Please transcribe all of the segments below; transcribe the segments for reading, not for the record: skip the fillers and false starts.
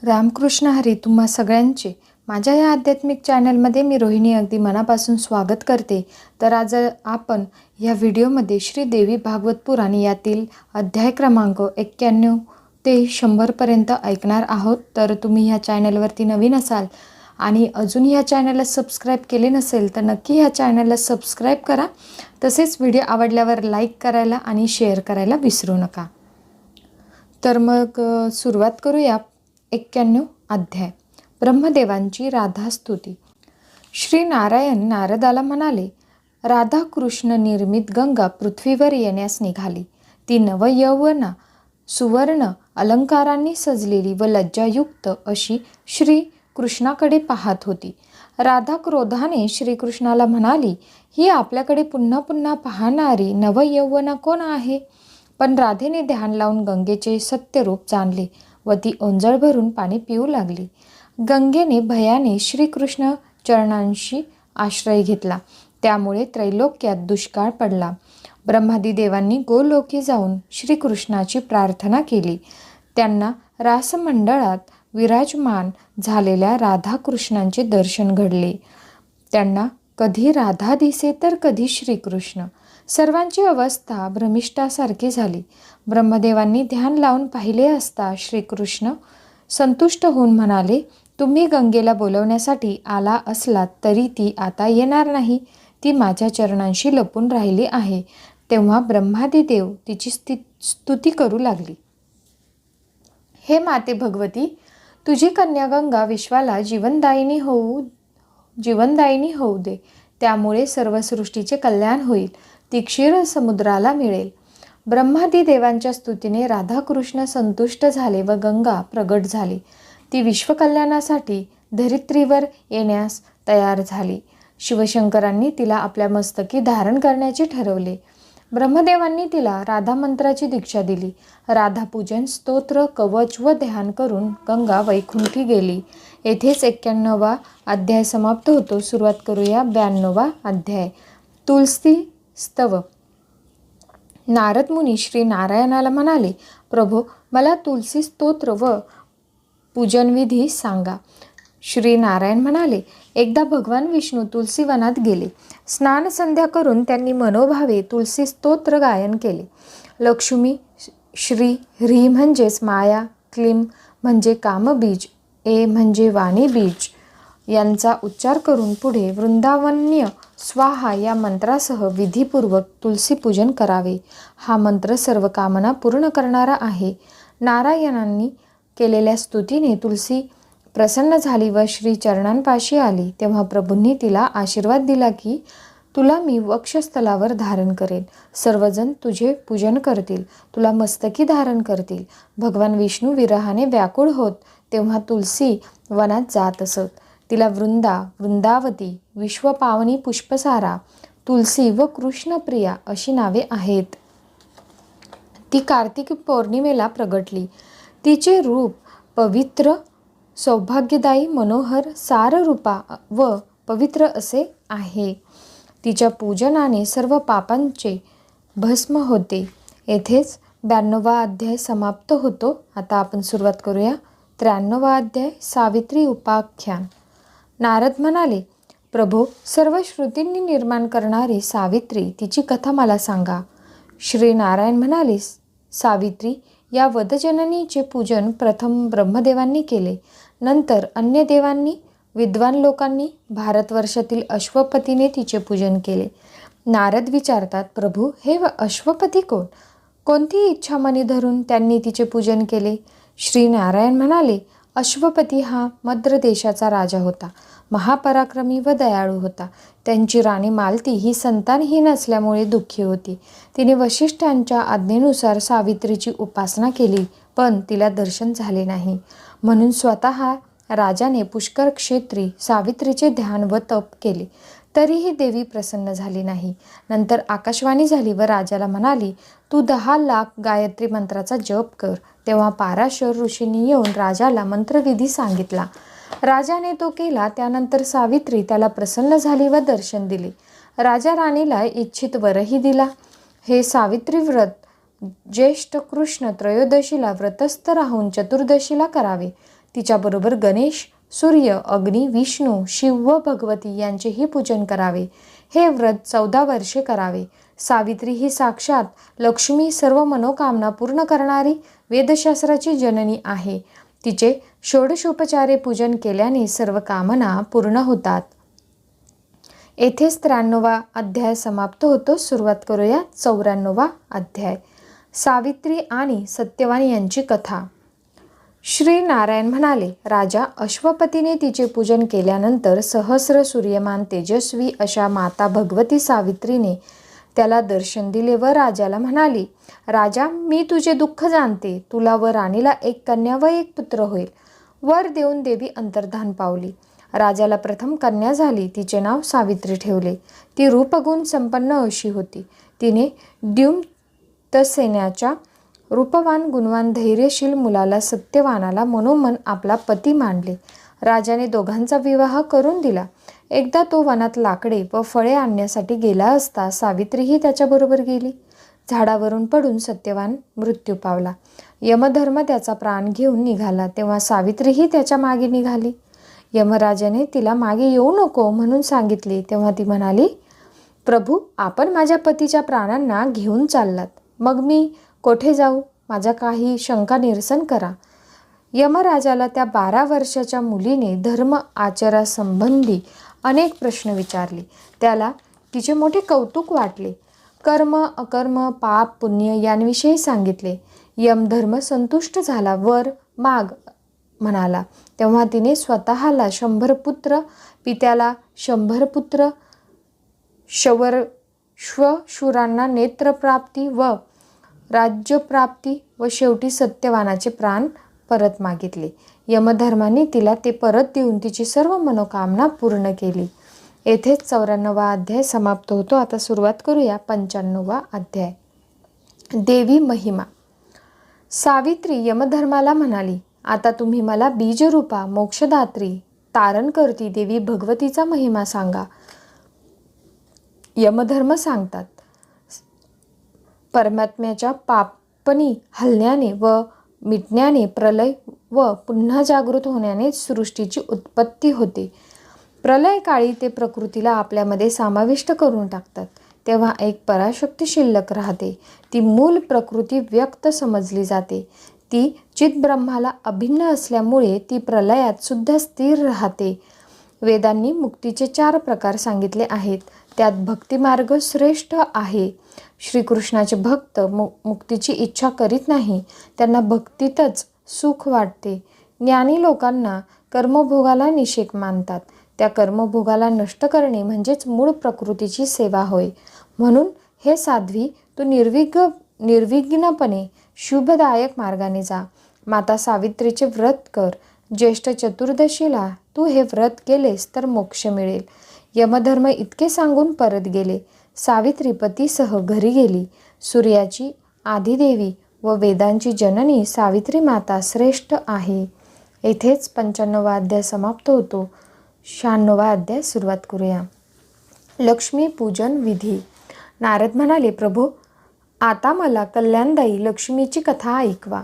रामकृष्ण हरी तुम्हा सगळ्यांचे माझ्या या आध्यात्मिक चॅनलमध्ये मी रोहिणी अगदी मनापासून स्वागत करते। तर आज आपण या व्हिडिओमध्ये श्री देवी भागवत पुराण यातील अध्याय क्रमांक 91 ते 100 पर्यंत ऐकणार आहोत। तर तुम्ही ह्या चॅनलवरती नवीन असाल आणि अजून ह्या चॅनलला सबस्क्राईब केले नसेल तर नक्की ह्या चॅनलला सबस्क्राईब करा। तसेच व्हिडिओ आवडल्यावर लाईक करायला आणि शेअर करायला विसरू नका। तर मग सुरुवात करूया। 91 अध्याय ब्रह्मदेवांची राधा स्तुती। श्री नारायण नारदाला म्हणाले, राधा कृष्ण निर्मित गंगा पृथ्वीवर येण्यास निघाली। ती नवयौवना सुवर्ण अलंकारांनी सजलेली व लज्जायुक्त अशी श्री कृष्णाकडे पाहत होती। राधा क्रोधाने श्रीकृष्णाला म्हणाली, ही आपल्याकडे पुन्हा पुन्हा पाहणारी नवयौवना कोण आहे? पण राधेने ध्यान लावून गंगेचे सत्यरूप जाणले व ती ओंजळ भरून पाणी पिऊ लागली। गंगेने भयाने श्रीकृष्ण चरणांशी आश्रय घेतला, त्यामुळे त्रैलोक्यात दुष्काळ पडला। ब्रह्मादी देवांनी गोलोकी जाऊन श्रीकृष्णाची प्रार्थना केली। त्यांना रासमंडळात विराजमान झालेल्या राधाकृष्णांचे दर्शन घडले। त्यांना कधी राधा दिसे तर कधी श्रीकृष्ण। सर्वांची अवस्था भ्रमिष्ठासारखी झाली। ब्रह्मदेवांनी ध्यान लावून पाहिले असता श्रीकृष्ण संतुष्ट होऊन म्हणाले, तुम्ही गंगेला बोलवण्यासाठी आला असलात तरी ती आता येणार नाही, ती माझ्या चरणांशी लपून राहिली आहे। तेव्हा ब्रह्मादी देव तिची स्तुती करू लागली। हे माते भगवती, तुझी कन्या गंगा विश्वाला जीवनदायिनी होऊ दे, त्यामुळे सर्व सृष्टीचे कल्याण होईल। ती क्षीर समुद्राला मिळेल। ब्रह्मादी देवांच्या स्तुतीने राधाकृष्ण संतुष्ट झाले व गंगा प्रगट झाली। ती विश्वकल्याणासाठी धरित्रीवर येण्यास तयार झाली। शिवशंकरांनी तिला आपल्या मस्तकी धारण करण्याचे ठरवले। ब्रह्मदेवांनी तिला राधा मंत्राची दीक्षा दिली। राधापूजन स्तोत्र कवच व ध्यान करून गंगा वैकुंठी गेली। येथेच 91वा अध्याय समाप्त होतो। सुरुवात करूया 92वा अध्याय। तुलसी स्तव। नारद मुनी श्री नारायणाला म्हणाले, प्रभो, मला तुलसी स्तोत्र व पूजनविधी सांगा। श्री नारायण म्हणाले, एकदा भगवान विष्णू तुलसी वनात गेले। स्नान संध्या करून त्यांनी मनोभावे तुलसी स्तोत्र गायन केले। लक्ष्मी, श्री, ह्री म्हणजेच माया, क्लीम म्हणजे कामबीज, ए म्हणजे वाणी बीज यांचा उच्चार करून पुढे वृंदावन्य स्वाहा या मंत्रासह विधीपूर्वक तुलसी पूजन करावे। हा मंत्र सर्व कामना पूर्ण करणारा आहे। नारायणांनी केलेल्या स्तुतीने तुलसी प्रसन्न झाली व श्री चरणांपाशी आली। तेव्हा प्रभूंनी तिला आशीर्वाद दिला की तुला मी वक्षस्थलावर धारण करेन। सर्वजण तुझे पूजन करतील, तुला मस्तकी धारण करतील। भगवान विष्णू विरहाने व्याकुळ होत तेव्हा तुलसी वनात जात असत। तिला वृंदावती, विश्वपावनी पुष्पसारा, तुलसी व कृष्णप्रिया अशी नावे आहेत। ती कार्तिक पौर्णिमेला प्रगटली। तिचे रूप पवित्र, सौभाग्यदायी, मनोहर, साररूपा व पवित्र असे आहे। तिच्या पूजनाने सर्व पापांचे भस्म होते। येथेच 92वा अध्याय समाप्त होतो। आता आपण सुरुवात करूया 93वा अध्याय। सावित्री उपाख्यान। नारद म्हणाले, प्रभो, सर्व श्रुतींनी निर्माण करणारी सावित्री, तिची कथा मला सांगा। श्री नारायण म्हणाले, सावित्री या वदजननीचे पूजन प्रथम ब्रह्मदेवांनी केले, नंतर अन्य देवांनी, विद्वान लोकांनी, भारतवर्षातील अश्वपतीने तिचे पूजन केले। नारद विचारतात, प्रभू, हे अश्वपती कोण? कोणती इच्छा मनी धरून त्यांनी तिचे पूजन केले? श्री नारायण म्हणाले, अश्वपती हा मद्र देशाचा राजा होता। महापराक्रमी व दयाळू होता। त्यांची राणी मालती ही संतानहीन असल्यामुळे दुःखी होती। तिने वशिष्ठांच्या आज्ञेनुसार सावित्रीची उपासना केली, पण तिला दर्शन झाले नाही। म्हणून स्वतः राजाने पुष्कर क्षेत्री सावित्रीचे ध्यान व तप केले, तरीही देवी प्रसन्न झाली नाही। नंतर आकाशवाणी झाली व राजाला म्हणाली, तू 10 लाख गायत्री मंत्राचा जप कर। तेव्हा पाराशर ऋषींनी येऊन राजाला मंत्रविधी सांगितला। राजाने तो केला। त्यानंतर सावित्री त्याला प्रसन्न झाली व दर्शन दिले। राजा राणीला इच्छित वरही दिला। हे सावित्री व्रत ज्येष्ठ कृष्ण त्रयोदशीला व्रतस्थ राहून चतुर्दशीला करावे। तिच्याबरोबर गणेश, सूर्य, अग्नी, विष्णू, शिव व भगवती यांचेही पूजन करावे. हे व्रत 14 वर्षे करावे. सावित्री ही साक्षात लक्ष्मी, सर्व मनोकामना पूर्ण करणारी वेदशास्त्राची जननी आहे. तिचे षोडशोपचारे पूजन केल्याने सर्व कामना पूर्ण होतात. येथेच 93वा अध्याय समाप्त होतो. सुरुवात करूया 94वा अध्याय. सावित्री आणि सत्यवान यांची कथा. श्री नारायण म्हणाले, राजा अश्वपतीने तिचे पूजन केल्यानंतर सहस्र सूर्यमान तेजस्वी अशा माता भगवती सावित्रीने त्याला दर्शन दिले व राजाला म्हणाली, राजा, मी तुझे दुःख जाणते. तुला व राणीला एक कन्या व एक पुत्र होईल. वर देऊन देवी अंतर्धान पावली. राजाला प्रथम कन्या झाली. तिचे नाव सावित्री ठेवले. ती रूपगुण संपन्न अशी होती. तिने द्युमतसेनाच्या रूपवान गुणवान धैर्यशील मुलाला सत्यवानाला मनोमन आपला पती मानले. राजाने दोघांचा विवाह करून दिला. एकदा तो वनात लाकडे व फळे आणण्यासाठी गेला असता सावित्रीही त्याच्याबरोबर गेली. झाडावरून पडून सत्यवान मृत्यू पावला. यमधर्म त्याचा प्राण घेऊन निघाला तेव्हा सावित्रीही त्याच्या मागे निघाली. यमराजाने तिला मागे येऊ नको म्हणून सांगितले तेव्हा ती म्हणाली, प्रभू, आपण माझ्या पतीच्या प्राणांना घेऊन चाललात, मग मी कोठे जाऊ? माझा काही शंका निरसन करा. यमराजाला त्या 12 वर्षाच्या मुलीने धर्म आचारासंबंधी अनेक प्रश्न विचारले. त्याला तिचे मोठे कौतुक वाटले. कर्म, अकर्म, पाप, पुण्य यांविषयी सांगितले. यमधर्म संतुष्ट झाला. वर माग म्हणाला. तेव्हा तिने स्वतःला 100 पुत्र, पित्याला 100 पुत्र, श्वशुरांना नेत्रप्राप्ती व राज्यप्राप्ती व शेवटी सत्यवानाचे प्राण परत मागितले. यमधर्माने तिला ते परत देऊन तिची सर्व मनोकामना पूर्ण केली. येथेच 94वा अध्याय समाप्त होतो. आता सुरुवात करूया 95वा अध्याय. देवी महिमा. सावित्री यमधर्माला म्हणाली, आता तुम्ही मला बीजरूपा, मोक्षदात्री, तारण करती देवी भगवतीचा महिमा सांगा. यमधर्म सांगतात, परमात्म्याच्या पापणी हलण्याने व मिटण्याने प्रलय व पुन्हा जागृत होण्याने सृष्टीची उत्पत्ती होते. प्रलय काळी ते प्रकृतीला आपल्यामध्ये समाविष्ट करून टाकतात. तेव्हा एक पराशक्ती शिल्लक राहते. ती मूल प्रकृती व्यक्त समजली जाते. ती चितब्रह्माला अभिन्न असल्यामुळे ती प्रलयात सुद्धा स्थिर राहते. वेदांनी मुक्तीचे 4 प्रकार सांगितले आहेत. त्यात भक्तिमार्ग श्रेष्ठ आहे. श्रीकृष्णाचे भक्त मुक्तीची इच्छा करीत नाही. त्यांना भक्तीतच सुख वाटते. ज्ञानी लोकांना कर्मभोगाला निषेध मानतात. त्या कर्मभोगाला नष्ट करणे म्हणजेच मूळ प्रकृतीची सेवा होय. म्हणून हे साध्वी, तू निर्विघ्नपणे शुभदायक मार्गाने जा. माता सावित्रीचे व्रत कर. ज्येष्ठ चतुर्दशीला तू हे व्रत केलेस तर मोक्ष मिळेल. यमधर्म इतके सांगून परत गेले. सावित्री पतीसह घरी गेली. सूर्याची आदिदेवी व वेदांची जननी सावित्री माता श्रेष्ठ आहे. येथेच 95वा अध्याय समाप्त होतो. 96वा अध्याय सुरुवात करूया. लक्ष्मी पूजन विधी. नारद म्हणाले, प्रभू, आता मला कल्याणदायी लक्ष्मीची कथा ऐकवा.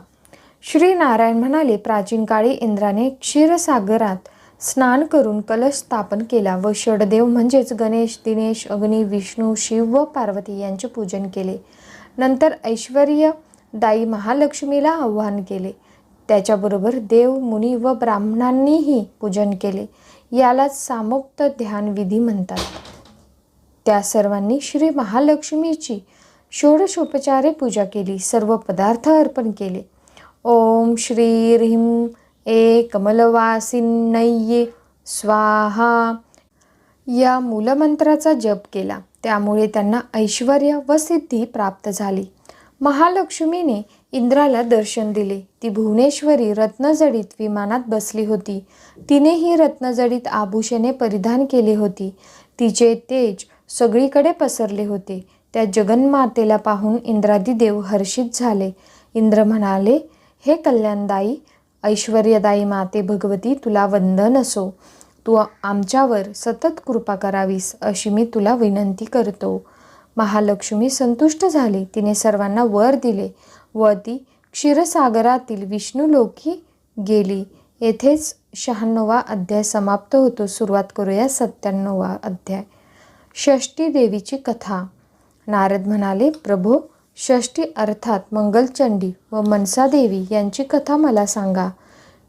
श्री नारायण म्हणाले, प्राचीन काळी इंद्राने क्षीरसागरात स्नान करून कलश स्थापन केला व षडदेव म्हणजेच गणेश, दिनेश, अग्नी, विष्णू, शिव व पार्वती यांचे पूजन केले. नंतर ऐश्वर्यदायी महालक्ष्मीला आवाहन केले. त्याच्याबरोबर देव, मुनी व ब्राह्मणांनीही पूजन केले. यालाच सामोक्त ध्यान विधी म्हणतात. त्या सर्वांनी श्री महालक्ष्मीची षोडशोपचारे पूजा केली. सर्व पदार्थ अर्पण केले. ओम श्री ह्रीं कमलवासिन्यै स्वाहा या मूलमंत्राचा जप केला. त्यामुळे त्यांना ऐश्वर्य व सिद्धी प्राप्त झाली. महालक्ष्मीने इंद्राला दर्शन दिले. ती भुवनेश्वरी रत्नजडित विमानात बसली होती. तिनेही रत्नजडित आभूषणे परिधान केली होती. तिचे तेज सगळीकडे पसरले होते. त्या जगन्मातेला पाहून इंद्रादी देव हर्षित झाले. इंद्र म्हणाले, हे कल्याणदायी ऐश्वर्यदायी माते भगवती, तुला वंदन असो. तू आमच्यावर सतत कृपा करावीस अशी मी तुला विनंती करतो. महालक्ष्मी संतुष्ट झाली. तिने सर्वांना वर दिले व ती क्षीरसागरातील विष्णुलोकी गेली. येथेच 96वा अध्याय समाप्त होतो. सुरुवात करूया 97वा अध्याय. षष्ठी देवीची कथा. नारद म्हणाले, प्रभो, षष्ठी अर्थात मंगलचंडी व मनसादेवी यांची कथा मला सांगा.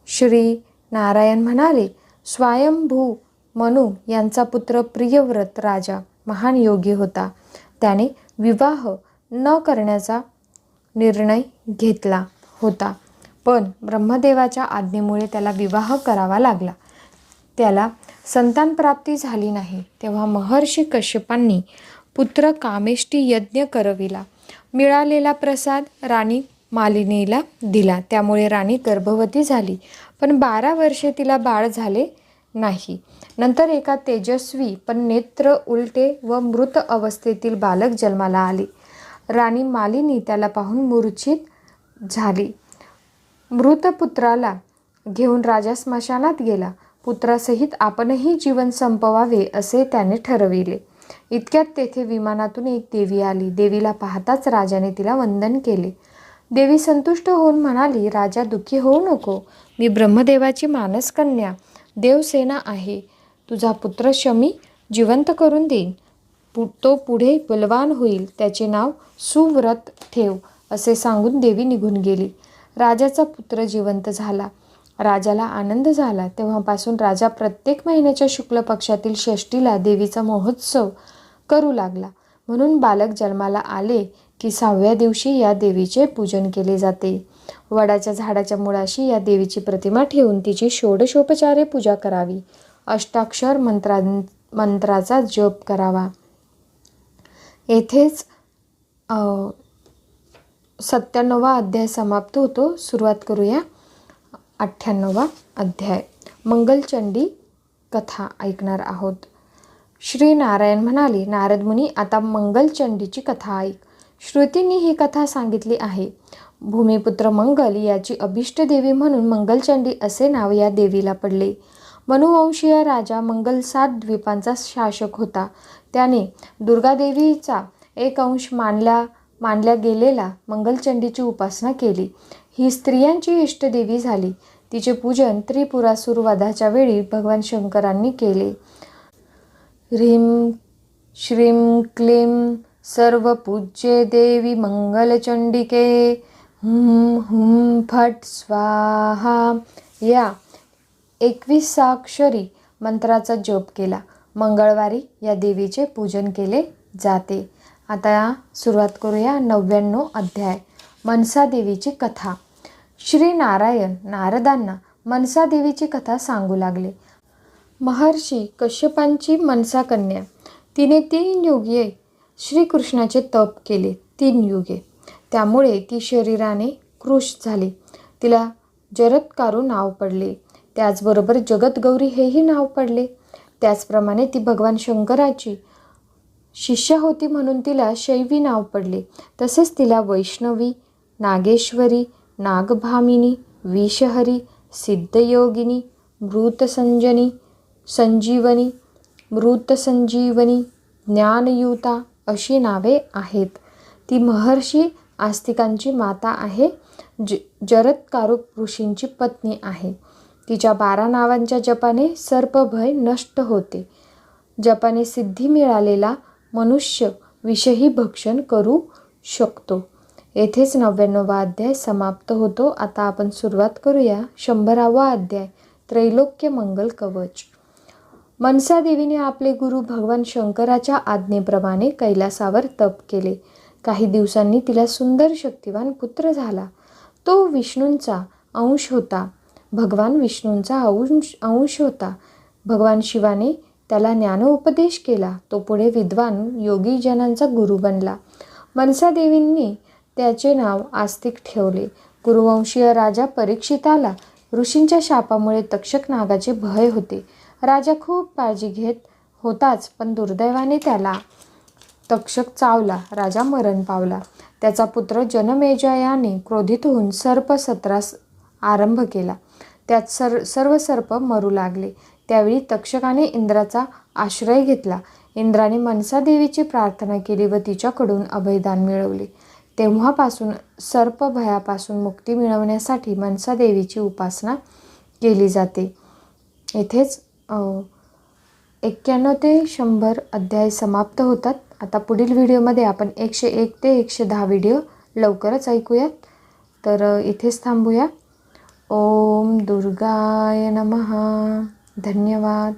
श्री नारायण म्हणाले, स्वयंभू मनु यांचा पुत्र प्रियव्रत राजा महान योगी होता. त्याने विवाह न करण्याचा निर्णय घेतला होता, पण ब्रह्मदेवाच्या आज्ञेमुळे त्याला विवाह करावा लागला. त्याला संतानप्राप्ती झाली नाही. तेव्हा महर्षी कश्यपांनी पुत्र कामेष्टी यज्ञ करविला. मिळालेला प्रसाद राणी मालिनीला दिला. त्यामुळे राणी गर्भवती झाली, पण 12 वर्षे तिला बाळ झाले नाही. नंतर एका तेजस्वी पण नेत्र उलटे व मृत अवस्थेतील बालक जन्माला आले. राणी मालिनी त्याला पाहून मूर्छित झाली. मृत पुत्राला घेऊन राजा स्मशानात गेला. पुत्रासहित आपणही जीवन संपवावे असे त्याने ठरविले. इतक्यात तेथे विमानातून एक देवी आली. देवीला पाहताच राजाने तिला वंदन केले. देवी संतुष्ट होऊन म्हणाली, राजा दुःखी होऊ नको. मी ब्रह्मदेवाची मानसकन्या देवसेना आहे. तुझा पुत्र शमी जिवंत करून देईन. तो पुढे बलवान होईल. त्याचे नाव सुव्रत ठेव, असे सांगून देवी निघून गेली. राजाचा पुत्र जिवंत झाला. राजाला आनंद झाला. तेव्हापासून राजा प्रत्येक महिन्याच्या शुक्ल पक्षातील षष्ठीला देवीचा महोत्सव करू लागला. म्हणून बालक जन्माला आले की 6व्या दिवशी या देवीचे पूजन केले जाते. वडाच्या झाडाच्या मुळाशी या देवीची प्रतिमा ठेवून तिची षोडशोपचारे पूजा करावी. अष्टाक्षर मंत्राचा जप करावा. येथेच 97वा अध्याय समाप्त होतो. सुरुवात करूया 98वा अध्याय. मंगलचंडी कथा ऐकणार आहोत. श्री नारायण म्हणाले, नारद मुनी, आता मंगलचंडीची कथा ऐक. श्रुतींनी ही कथा सांगितली आहे. भूमिपुत्र मंगल याची अभिष्ट देवी म्हणून मंगलचंडी असे नाव या देवीला पडले. मनुवंशीय राजा मंगल 7 द्वीपांचा शासक होता. त्याने दुर्गादेवीचा एक अंश मानल्या गेलेला मंगलचंडीची उपासना केली. ही स्त्रियांची इष्टदेवी झाली. तिचे पूजन त्रिपुरासुर वधाच्या वेळी भगवान शंकरांनी केले. ह्रीं श्रीं क्लीं सर्वपूज्ये देवी मंगलचंडिके हुं हुं फट स्वाहा या 21 मंत्राचा जप केला. मंगळवारी या देवीचे पूजन केले जाते. आता सुरुवात करूया 99 अध्याय. मनसा देवीची कथा. श्री नारायण नारदांना मनसा देवीची कथा सांगू लागले. महर्षी कश्यपांची मनसा कन्या. तिने 3 युगे श्रीकृष्णाचे तप केले. 3 युगे. त्यामुळे ती शरीराने कृश झाली. तिला जरत्कारु नाव पडले. त्याचबरोबर जगतगौरी हेही नाव पडले. त्याचप्रमाणे ती भगवान शंकराची शिष्या होती म्हणून तिला शैवी नाव पडले. तसेच तिला वैष्णवी, नागेश्वरी, नागभामिनी, विषहरी, सिद्धयोगिनी, मृतसंजीवनी, ज्ञानयुता अशी नावे आहेत. ती महर्षी आस्तिकांची माता आहे. जरत्कारु ऋषींची पत्नी आहे. तिच्या 12 नावांच्या जपाने सर्पभय नष्ट होते. जपाने सिद्धी मिळालेला मनुष्य विषही भक्षण करू शकतो. येथेच 99वा अध्याय समाप्त होतो. आता आपण सुरुवात करूया 100वा अध्याय. त्रैलोक्य मंगल कवच. मनसा देवीने आपले गुरु भगवान शंकराच्या आज्ञेप्रमाणे कैलासावर तप केले. काही दिवसांनी तिला सुंदर शक्तिवान पुत्र झाला. तो विष्णूंचा अंश होता. भगवान विष्णूंचा अंश होता. भगवान शिवाने त्याला ज्ञानोपदेश केला. तो पुढे विद्वान योगीजनांचा गुरु बनला. मनसा देवींनी त्याचे नाव आस्तिक ठेवले. कुरुवंशीय राजा परीक्षिताला ऋषींच्या शापामुळे तक्षक नागाचे भय होते. राजा खूप काळजी घेत होताच, पण दुर्दैवाने त्याला तक्षक चावला. राजा मरण पावला. त्याचा पुत्र जनमेजयाने क्रोधित होऊन सर्प सत्रास आरंभ केला. त्यात सर्व सर्प मरू लागले. त्यावेळी तक्षकाने इंद्राचा आश्रय घेतला. इंद्राने मनसा देवीची प्रार्थना केली व तिच्याकडून अभयदान मिळवले. तेव्हापासून सर्प भयापासून मुक्ती मिळवण्यासाठी मनसा देवीची उपासना केली जाते. येथेच 91 ते 100 अध्याय समाप्त होतात. आता पुढील व्हिडिओमध्ये आपण 101 ते 110 व्हिडिओ लवकरच ऐकूयात. तर इथेच थांबूया. ओम दुर्गाय नमः. धन्यवाद.